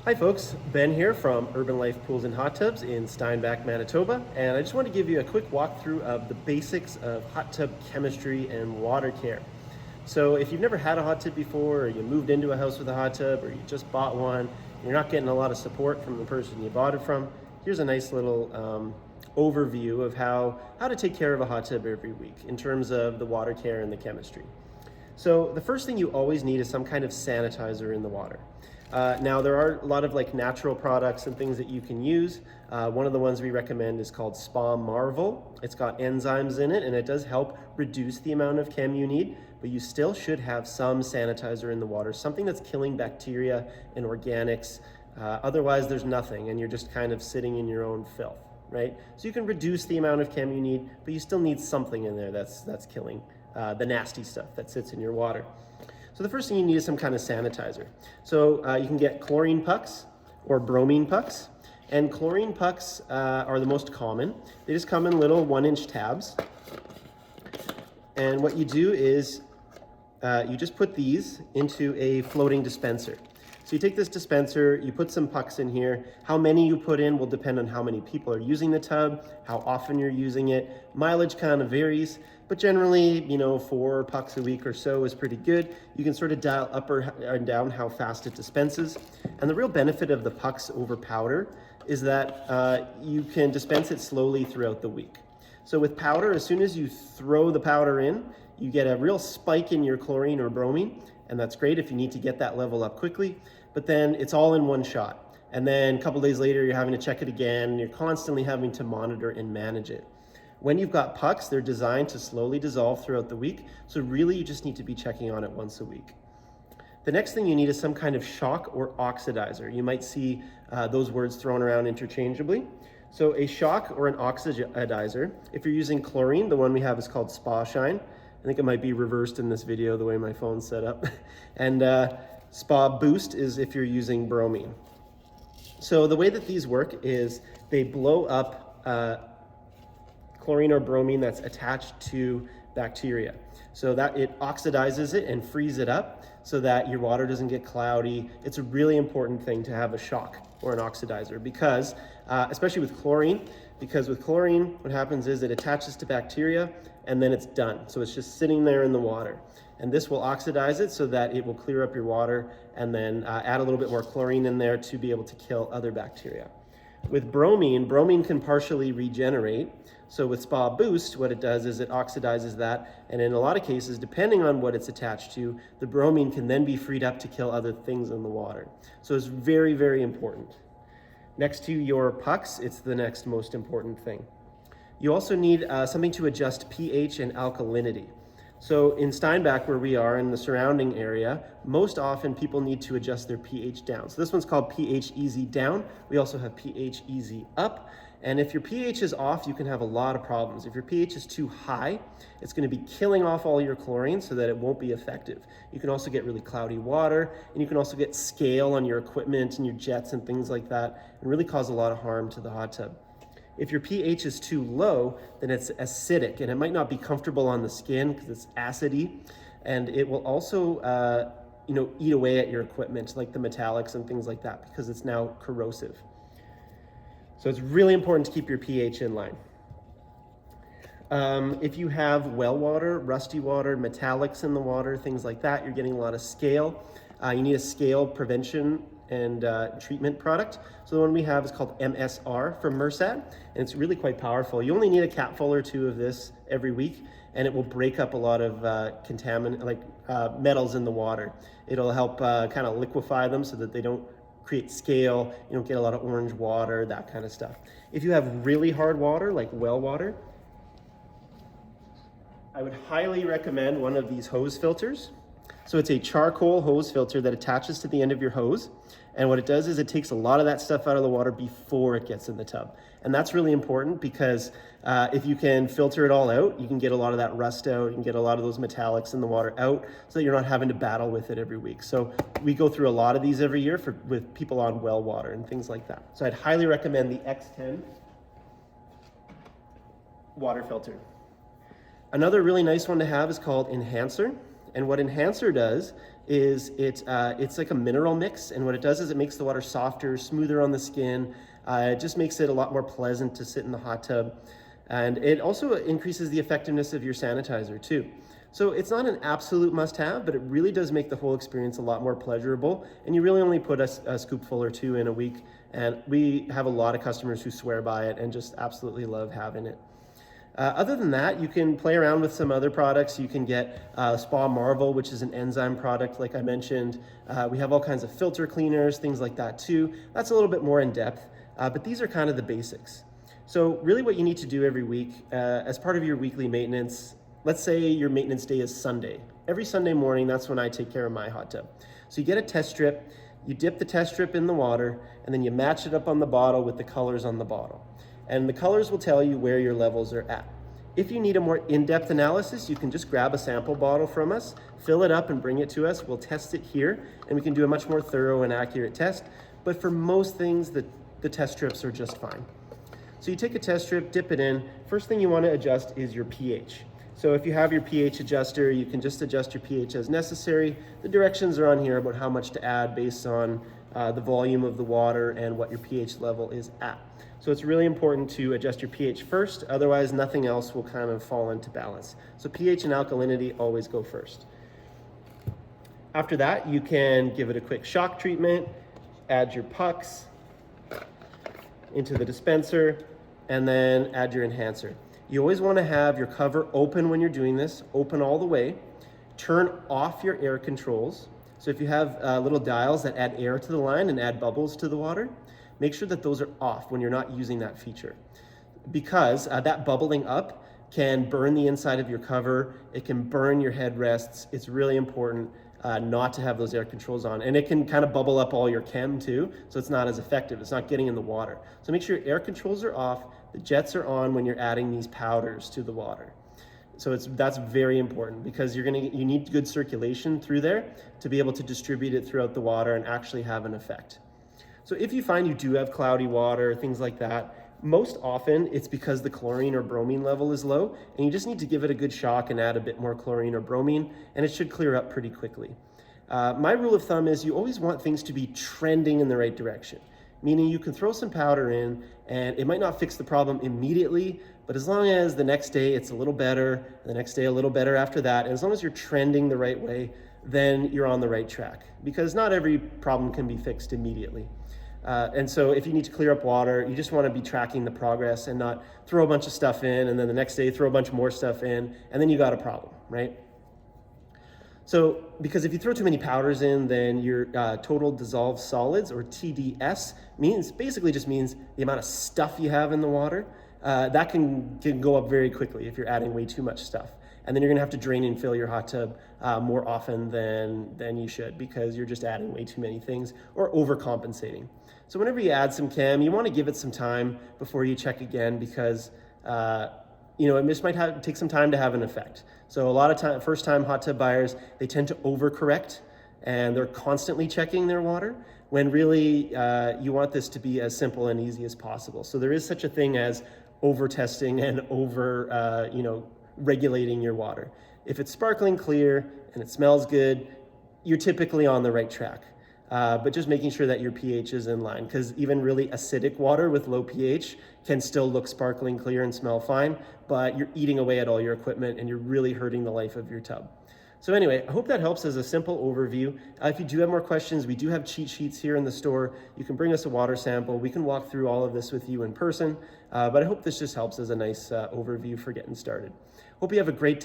Hi folks, Ben here from Urban Life Pools and Hot Tubs in Steinbach, Manitoba, and I just want to give you a quick walkthrough of the basics of hot tub chemistry and water care. So if you've never had a hot tub before, or you moved into a house with a hot tub, or you just bought one, you're not getting a lot of support from the person you bought it from, here's a nice little overview of how to take care of a hot tub every week in terms of the water care and the chemistry. So the first thing you always need is some kind of sanitizer in the water. Now there are a lot of natural products and things that you can use. One of the ones we recommend is called Spa Marvel. It's got enzymes in it and it does help reduce the amount of chem you need, but you still should have some sanitizer in the water, something that's killing bacteria and organics. Otherwise there's nothing and you're just kind of sitting in your own filth, right? So you can reduce the amount of chem you need, but you still need something in there that's killing the nasty stuff that sits in your water. So the first thing you need is some kind of sanitizer. So you can get chlorine pucks or bromine pucks. And chlorine pucks are the most common. They just come in little 1-inch tabs. And what you do is you just put these into a floating dispenser. So you take this dispenser, you put some pucks in here. How many you put in will depend on how many people are using the tub, how often you're using it. Mileage kind of varies, but generally, 4 pucks a week or so is pretty good. You can sort of dial up or down how fast it dispenses. And the real benefit of the pucks over powder is that you can dispense it slowly throughout the week. So with powder, as soon as you throw the powder in, you get a real spike in your chlorine or bromine, and that's great if you need to get that level up quickly, but then it's all in one shot. And then a couple days later, you're having to check it again, and you're constantly having to monitor and manage it. When you've got pucks, they're designed to slowly dissolve throughout the week, so really you just need to be checking on it once a week. The next thing you need is some kind of shock or oxidizer. You might see those words thrown around interchangeably. So a shock or an oxidizer, if you're using chlorine, the one we have is called Spa Shine. I think it might be reversed in this video the way my phone's set up. And Spa Boost is if you're using bromine. So the way that these work is they blow up chlorine or bromine that's attached to bacteria. So that it oxidizes it and frees it up so that your water doesn't get cloudy. It's a really important thing to have a shock or an oxidizer because, especially with chlorine, because with chlorine, what happens is it attaches to bacteria and then it's done. So it's just sitting there in the water. And this will oxidize it so that it will clear up your water and then add a little bit more chlorine in there to be able to kill other bacteria. With bromine can partially regenerate. So with Spa Boost, what it does is it oxidizes that. And in a lot of cases, depending on what it's attached to, the bromine can then be freed up to kill other things in the water. So it's very, very important. Next to your pucks, it's the next most important thing. You also need something to adjust pH and alkalinity. So in Steinbach, where we are in the surrounding area, most often people need to adjust their pH down. So this one's called pH Easy Down. We also have pH Easy Up. And if your pH is off, you can have a lot of problems. If your pH is too high, it's going to be killing off all your chlorine so that it won't be effective. You can also get really cloudy water, and you can also get scale on your equipment and your jets and things like that, and really cause a lot of harm to the hot tub. If your pH is too low, then it's acidic, and it might not be comfortable on the skin because it's acidy, and it will also eat away at your equipment, like the metallics and things like that, because it's now corrosive. So it's really important to keep your pH in line. If you have well water, rusty water, metallics in the water, things like that, you're getting a lot of scale. You need a scale prevention and treatment product. So the one we have is called MSR from Mersat, and it's really quite powerful. You only need a capful or 2 of this every week, and it will break up a lot of metals in the water. It'll help kind of liquefy them so that they don't create scale, you don't get a lot of orange water, that kind of stuff. If you have really hard water, like well water, I would highly recommend one of these hose filters. So it's a charcoal hose filter that attaches to the end of your hose. And what it does is it takes a lot of that stuff out of the water before it gets in the tub. And that's really important because if you can filter it all out, you can get a lot of that rust out, you can get a lot of those metallics in the water out so that you're not having to battle with it every week. So we go through a lot of these every year with people on well water and things like that. So I'd highly recommend the X10 water filter. Another really nice one to have is called Enhancer. And what Enhancer does is it's like a mineral mix, and what it does is it makes the water softer, smoother on the skin. It just makes it a lot more pleasant to sit in the hot tub. And it also increases the effectiveness of your sanitizer too. So it's not an absolute must-have, but it really does make the whole experience a lot more pleasurable. And you really only put a scoopful or two in a week. And we have a lot of customers who swear by it and just absolutely love having it. Other than that, you can play around with some other products. You can get Spa Marvel, which is an enzyme product, like I mentioned. We have all kinds of filter cleaners, things like that too. That's a little bit more in depth, but these are kind of the basics. So really what you need to do every week as part of your weekly maintenance, let's say your maintenance day is Sunday. Every Sunday morning, that's when I take care of my hot tub. So you get a test strip, you dip the test strip in the water, and then you match it up on the bottle with the colors on the bottle. And the colors will tell you where your levels are at. If you need a more in-depth analysis, you can just grab a sample bottle from us, fill it up and bring it to us. We'll test it here, and we can do a much more thorough and accurate test. But for most things, the test strips are just fine. So you take a test strip, dip it in. First thing you want to adjust is your pH. So if you have your pH adjuster, you can just adjust your pH as necessary. The directions are on here about how much to add based on the volume of the water and what your pH level is at. So it's really important to adjust your pH first, otherwise nothing else will kind of fall into balance. So pH and alkalinity always go first. After that, you can give it a quick shock treatment, add your pucks into the dispenser, and then add your enhancer. You always want to have your cover open when you're doing this, open all the way. Turn off your air controls. So if you have little dials that add air to the line and add bubbles to the water, make sure that those are off when you're not using that feature, because that bubbling up can burn the inside of your cover. It can burn your headrests. It's really important not to have those air controls on, and it can kind of bubble up all your chem too, so it's not as effective. It's not getting in the water. So make sure your air controls are off. The jets are on when you're adding these powders to the water. So that's very important, because you need good circulation through there to be able to distribute it throughout the water and actually have an effect. So if you find you do have cloudy water, things like that, most often it's because the chlorine or bromine level is low, and you just need to give it a good shock and add a bit more chlorine or bromine, and it should clear up pretty quickly. My rule of thumb is you always want things to be trending in the right direction, meaning you can throw some powder in and it might not fix the problem immediately, but as long as the next day it's a little better, the next day a little better after that, and as long as you're trending the right way, then you're on the right track, because not every problem can be fixed immediately. And so if you need to clear up water, you just want to be tracking the progress and not throw a bunch of stuff in and then the next day throw a bunch more stuff in, and then you got a problem, right? So because if you throw too many powders in, then your total dissolved solids, or TDS, basically just means the amount of stuff you have in the water. That can go up very quickly if you're adding way too much stuff. And then you're gonna have to drain and fill your hot tub more often than you should, because you're just adding way too many things or overcompensating. So whenever you add some chem, you wanna give it some time before you check again, because it just might take some time to have an effect. So a lot of first-time hot tub buyers, they tend to overcorrect, and they're constantly checking their water, when really you want this to be as simple and easy as possible. So there is such a thing as over-testing and regulating your water. If it's sparkling clear and it smells good, you're typically on the right track. But just making sure that your pH is in line, because even really acidic water with low pH can still look sparkling clear and smell fine, but you're eating away at all your equipment and you're really hurting the life of your tub. So anyway, I hope that helps as a simple overview. If you do have more questions, we do have cheat sheets here in the store. You can bring us a water sample. We can walk through all of this with you in person, but I hope this just helps as a nice overview for getting started. Hope you have a great day.